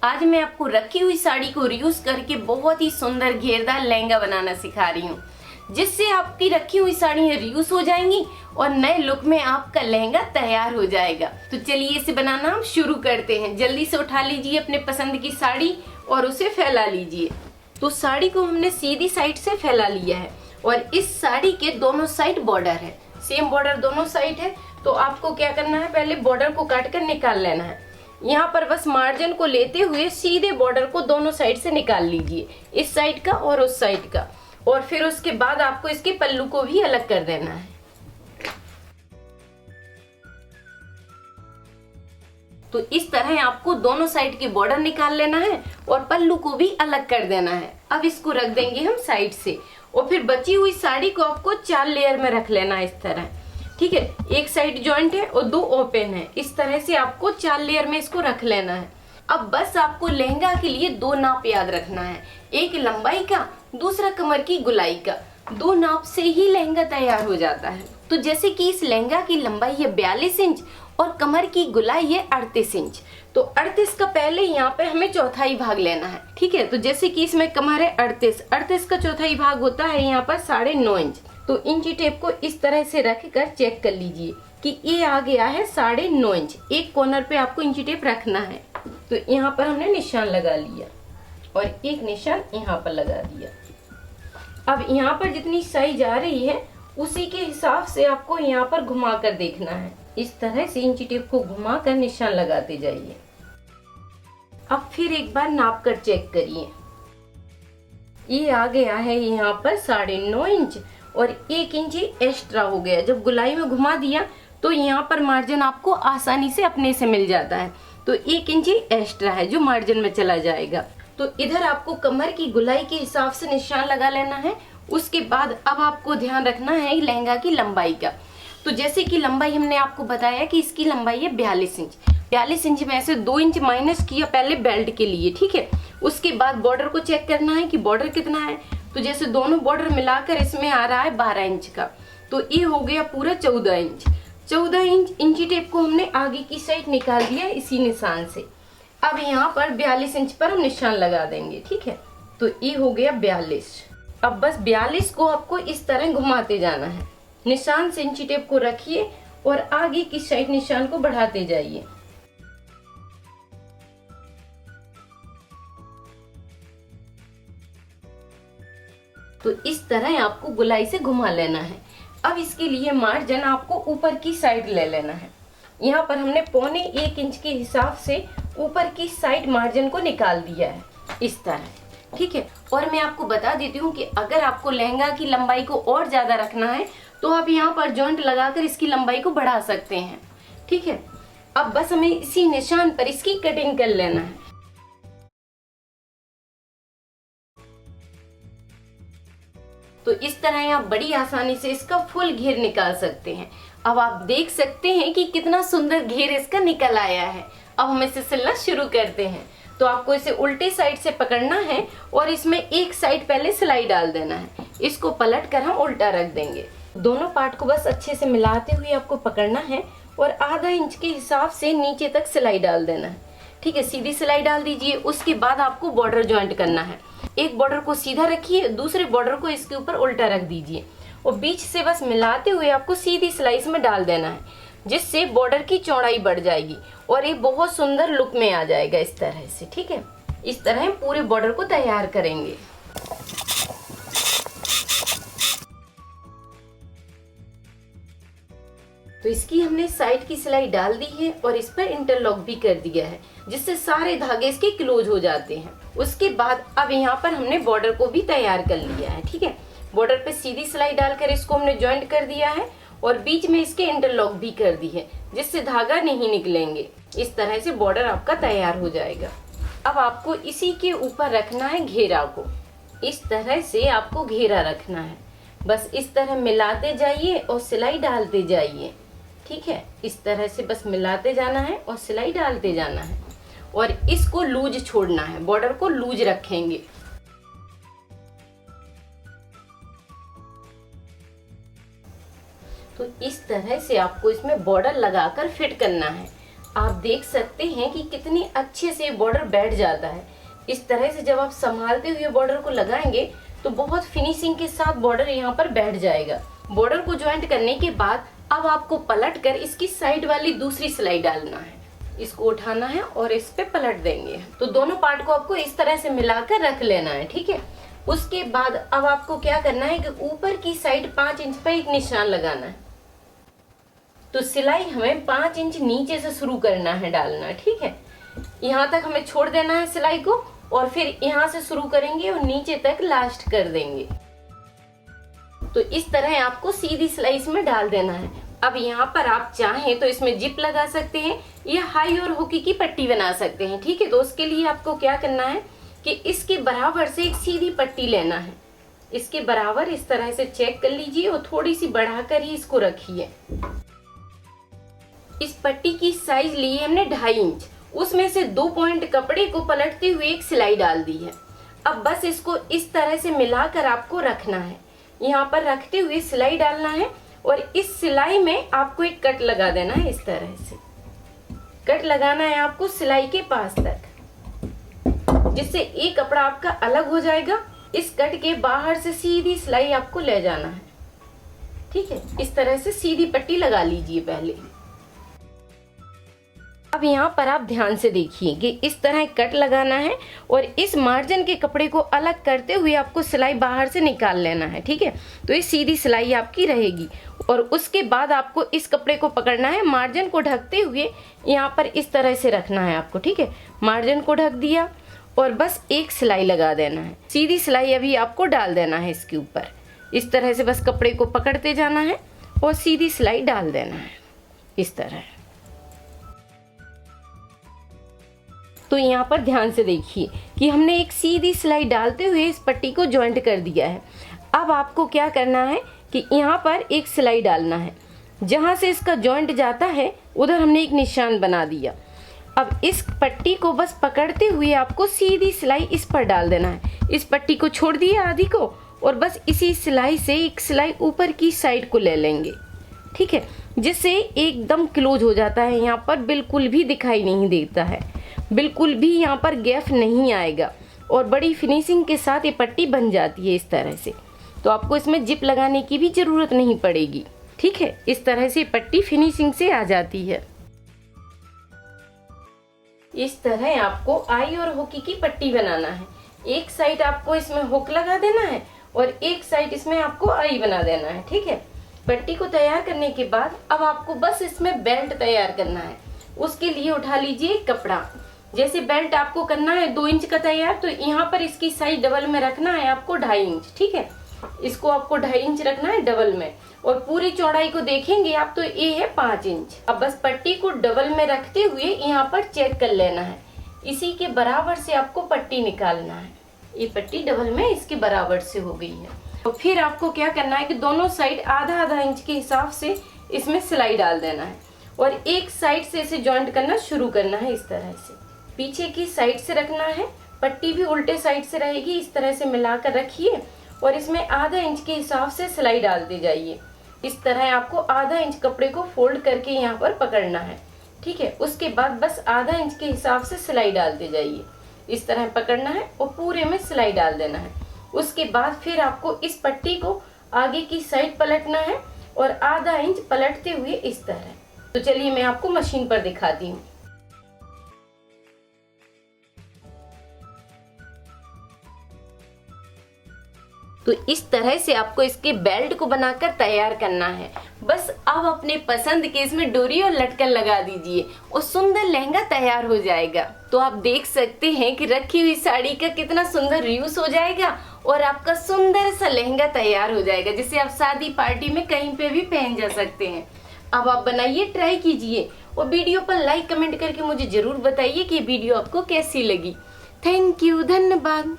आज मैं आपको रखी हुई साड़ी को रीयूज करके बहुत ही सुंदर घेरदार लहंगा बनाना सिखा रही हूँ, जिससे आपकी रखी हुई साड़ियाँ रीयूज हो जाएंगी और नए लुक में आपका लहंगा तैयार हो जाएगा। तो चलिए इसे बनाना हम शुरू करते हैं। जल्दी से उठा लीजिए अपने पसंद की साड़ी और उसे फैला लीजिए। तो साड़ी को हमने सीधी साइड से फैला लिया है और इस साड़ी के दोनों साइड बॉर्डर है, सेम बॉर्डर दोनों साइड है। तो आपको क्या करना है, पहले बॉर्डर को काट कर निकाल लेना है। यहाँ पर बस मार्जिन को लेते हुए सीधे बॉर्डर को दोनों साइड से निकाल लीजिए, इस साइड का और उस साइड का। और फिर उसके बाद आपको इसके पल्लू को भी अलग कर देना है। तो इस तरह आपको दोनों साइड के बॉर्डर निकाल लेना है और पल्लू को भी अलग कर देना है। अब इसको रख देंगे हम साइड से और फिर बची हुई साड़ी को आपको 4 लेयर में रख लेना है इस तरह। ठीक है, एक साइड जॉइंट है और 2 ओपन है। इस तरह से आपको 4 लेयर में इसको रख लेना है। अब बस आपको लहंगा के लिए 2 नाप याद रखना है, एक लंबाई का, दूसरा कमर की गुलाई का। 2 नाप से ही लहंगा तैयार हो जाता है। तो जैसे कि इस लहंगा की लंबाई है 42 इंच और कमर की गुलाई है 38 इंच। तो 38 का पहले यहाँ पे हमें चौथाई भाग लेना है। ठीक है, तो जैसे कि इसमें कमर है 38 का चौथाई भाग होता है यहाँ पर 9.5 इंच। तो इंची टेप को इस तरह से रख कर चेक कर लीजिए कि ये आ गया है 9.5 इंच। एक कॉर्नर पे आपको इंची टेप रखना है। तो यहाँ पर हमने निशान लगा लिया और एक निशान यहाँ पर लगा दिया। अब यहाँ पर जितनी साइज आ रही है उसी के हिसाब से आपको यहाँ पर घुमा कर देखना है। इस तरह से इंची टेप को घुमा कर निशान लगाते जाइए। अब फिर एक बार नाप कर चेक करिए, ये आ गया है यहाँ पर 9.5 इंच और 1 इंच एक्स्ट्रा हो गया। जब गुलाई में घुमा दिया तो यहाँ पर मार्जिन आपको आसानी से अपने से मिल जाता है। तो 1 इंच एक्स्ट्रा है जो मार्जिन में चला जाएगा। तो इधर आपको कमर की गुलाई के हिसाब से निशान लगा लेना है। उसके बाद अब आपको ध्यान रखना है लहंगा की लंबाई का। तो जैसे कि लंबाई हमने आपको बताया कि इसकी लंबाई है 42 इंच। 42 इंच में से 2 इंच माइनस किया पहले बेल्ट के लिए। ठीक है, उसके बाद बॉर्डर को चेक करना है कि बॉर्डर कितना है। तो जैसे दोनों बॉर्डर मिलाकर इसमें आ रहा है 12 इंच का, तो ये हो गया पूरा 14 इंच। 14 इंच इंची टेप को हमने आगे की साइड निकाल दिया इसी निशान से। अब यहाँ पर 42 इंच पर हम निशान लगा देंगे। ठीक है, तो ये हो गया 42। अब बस 42 को आपको इस तरह घुमाते जाना है। निशान से इंची टेप को रखिए और आगे की साइड निशान को बढ़ाते जाइए। तो इस तरह आपको गुलाई से घुमा लेना है। अब इसके लिए मार्जिन आपको ऊपर की साइड ले लेना है। यहाँ पर हमने 1.25 इंच के हिसाब से ऊपर की साइड मार्जिन को निकाल दिया है इस तरह। ठीक है, और मैं आपको बता देती हूँ कि अगर आपको लहंगा की लंबाई को और ज्यादा रखना है तो आप यहाँ पर जॉइंट लगाकर इसकी लंबाई को बढ़ा सकते हैं। ठीक है, अब बस हमें इसी निशान पर इसकी कटिंग कर लेना है। तो इस तरह आप बड़ी आसानी से इसका फुल घेर निकाल सकते हैं। अब आप देख सकते हैं कि कितना सुंदर घेर इसका निकल आया है। अब हम इसे सिलना शुरू करते हैं। तो आपको इसे उल्टे साइड से पकड़ना है और इसमें एक साइड पहले सिलाई डाल देना है। इसको पलट कर हम उल्टा रख देंगे। दोनों पार्ट को बस अच्छे से मिलाते हुए आपको पकड़ना है और आधा इंच के हिसाब से नीचे तक सिलाई डाल देना है। ठीक है, सीधी सिलाई डाल दीजिए। उसके बाद आपको बॉर्डर ज्वाइंट करना है। एक बॉर्डर को सीधा रखिए, दूसरे बॉर्डर को इसके ऊपर उल्टा रख दीजिए और बीच से बस मिलाते हुए आपको सीधी सिलाई इसमें डाल देना है, जिससे बॉर्डर की चौड़ाई बढ़ जाएगी और एक बहुत सुंदर लुक में आ जाएगा इस तरह से। ठीक है, इस तरह हम पूरे बॉर्डर को तैयार करेंगे। तो इसकी हमने साइड की सिलाई डाल दी है और इस पर इंटरलॉक भी कर दिया है, जिससे सारे धागे इसके क्लोज हो जाते हैं। उसके बाद अब यहाँ पर हमने बॉर्डर को भी तैयार कर लिया है। ठीक है, बॉर्डर पे सीधी सिलाई डालकर इसको हमने ज्वाइंट कर दिया है और बीच में इसके इंटरलॉक भी कर दी है, जिससे धागा नहीं निकलेंगे। इस तरह से बॉर्डर आपका तैयार हो जाएगा। अब आपको इसी के ऊपर रखना है घेरा को। इस तरह से आपको घेरा रखना है। बस इस तरह मिलाते जाइए और सिलाई डालते जाइए। ठीक है, इस तरह से बस मिलाते जाना है और सिलाई डालते जाना है और इसको लूज छोड़ना है, बॉर्डर को लूज रखेंगे। तो इस तरह से आपको इसमें बॉर्डर लगाकर फिट करना है। आप देख सकते हैं कि कितनी अच्छे से बॉर्डर बैठ जाता है। इस तरह से जब आप संभालते हुए बॉर्डर को लगाएंगे तो बहुत फिनिशिंग के साथ बॉर्डर यहाँ पर बैठ जाएगा। बॉर्डर को ज्वाइंट करने के बाद अब आपको पलट कर इसकी साइड वाली दूसरी सिलाई डालना है। इसको उठाना है और इस पे पलट देंगे। तो दोनों पार्ट को आपको इस तरह से मिलाकर रख लेना है, ठीक है। उसके बाद अब आपको क्या करना है कि ऊपर की साइड 5 इंच पर एक निशान लगाना है। तो सिलाई हमें 5 इंच नीचे से शुरू करना है डालना, ठीक है। यहाँ तक हमें छोड़ देना है सिलाई को और फिर यहाँ से शुरू करेंगे और नीचे तक लास्ट कर देंगे। तो इस तरह आपको सीधी सिलाई इसमें डाल देना है। अब यहाँ पर आप चाहें तो इसमें जिप लगा सकते हैं या हाई और हुकी की पट्टी बना सकते हैं, ठीक है। तो उसके लिए आपको क्या करना है कि इसके बराबर से एक सीधी पट्टी लेना है। इसके बराबर इस तरह से चेक कर लीजिए और थोड़ी सी बढ़ाकर ही इसको रखिए। इस पट्टी की साइज ली है हमने 2.5 इंच। उसमें से 2 पॉइंट कपड़े को पलटते हुए एक सिलाई डाल दी है। अब बस इसको इस तरह से मिलाकर आपको रखना है। यहाँ पर रखते हुए सिलाई डालना है और इस सिलाई में आपको एक कट लगा देना है। इस तरह से कट लगाना है आपको सिलाई के पास तक, जिससे एक कपड़ा आपका अलग हो जाएगा। इस कट के बाहर से सीधी सिलाई आपको ले जाना है, ठीक है। इस तरह से सीधी पट्टी लगा लीजिए पहले। अब यहाँ पर आप ध्यान से देखिए कि इस तरह कट लगाना है और इस मार्जिन के कपड़े को अलग करते हुए आपको सिलाई बाहर से निकाल लेना है, ठीक है। तो ये सीधी सिलाई आपकी रहेगी और उसके बाद आपको इस कपड़े को पकड़ना है, मार्जिन को ढकते हुए यहाँ पर इस तरह से रखना है आपको, ठीक है। मार्जिन को ढक दिया और बस एक सिलाई लगा देना है। सीधी सिलाई अभी आपको डाल देना है इसके ऊपर। इस तरह से बस कपड़े को पकड़ते जाना है और सीधी सिलाई डाल देना है इस तरह। तो यहाँ पर ध्यान से देखिए कि हमने एक सीधी सिलाई डालते हुए इस पट्टी को ज्वाइंट कर दिया है। अब आपको क्या करना है कि यहाँ पर एक सिलाई डालना है। जहाँ से इसका ज्वाइंट जाता है उधर हमने एक निशान बना दिया। अब इस पट्टी को बस पकड़ते हुए आपको सीधी सिलाई इस पर डाल देना है। इस पट्टी को छोड़ दिया आधी को और बस इसी सिलाई से एक सिलाई ऊपर की साइड को ले लेंगे, ठीक है। जिससे एकदम क्लोज हो जाता है। यहाँ पर बिल्कुल भी दिखाई नहीं देता है, बिल्कुल भी यहाँ पर गैप नहीं आएगा और बड़ी फिनिशिंग के साथ ये पट्टी बन जाती है इस तरह से। तो आपको इसमें जिप लगाने की भी ज़रूरत नहीं पड़ेगी, ठीक है। इस तरह से पट्टी फिनिशिंग से आ जाती है। इस तरह आपको आई और हुक की पट्टी बनाना है। एक साइड आपको इसमें हुक लगा देना है और एक साइड इसमें आपको आई बना देना है, ठीक है। पट्टी को तैयार करने के बाद अब आपको बस इसमें बेल्ट तैयार करना है। उसके लिए उठा लीजिए कपड़ा। जैसे बेल्ट आपको करना है 2 इंच का तैयार, तो यहाँ पर इसकी साइज डबल में रखना है आपको 2.5 इंच, ठीक है। इसको आपको 2.5 इंच रखना है डबल में और पूरी चौड़ाई को देखेंगे आप तो ये है 5 इंच। अब बस पट्टी को डबल में रखते हुए यहाँ पर चेक कर लेना है। इसी के बराबर से आपको पट्टी निकालना है। ये पट्टी डबल में इसके बराबर से हो गई है। तो फिर आपको क्या करना है कि दोनों साइड आधा इंच के हिसाब से इसमें सिलाई डाल देना है और एक साइड से इसे जॉइंट करना शुरू करना है। इस तरह से पीछे की साइड से रखना है, पट्टी भी उल्टे साइड से रहेगी। इस तरह से मिलाकर रखिए और इसमें आधा इंच के हिसाब से सिलाई डालते जाइए। इस तरह आपको आधा इंच कपड़े को फोल्ड करके यहाँ पर पकड़ना है, ठीक है। उसके बाद बस आधा इंच के हिसाब से सिलाई डालते जाइए। इस तरह पकड़ना है और पूरे में सिलाई डाल देना है। उसके बाद फिर आपको इस पट्टी को आगे की साइड पलटना है और आधा इंच पलटते हुए इस तरह। तो चलिए मैं आपको मशीन पर दिखाती हूँ। तो इस तरह से आपको इसके बेल्ट को बनाकर तैयार करना है। बस अब अपने पसंद के इसमें डोरी और लटकन लगा दीजिए और सुंदर लहंगा तैयार हो जाएगा। तो आप देख सकते हैं कि रखी हुई साड़ी का कितना सुंदर यूज हो जाएगा और आपका सुंदर सा लहंगा तैयार हो जाएगा, जिसे आप शादी पार्टी में कहीं पे भी पहन जा सकते हैं। अब आप बनाइए, ट्राई कीजिए और वीडियो पर लाइक कमेंट करके मुझे जरूर बताइए कि वीडियो आपको कैसी लगी। थैंक यू, धन्यवाद।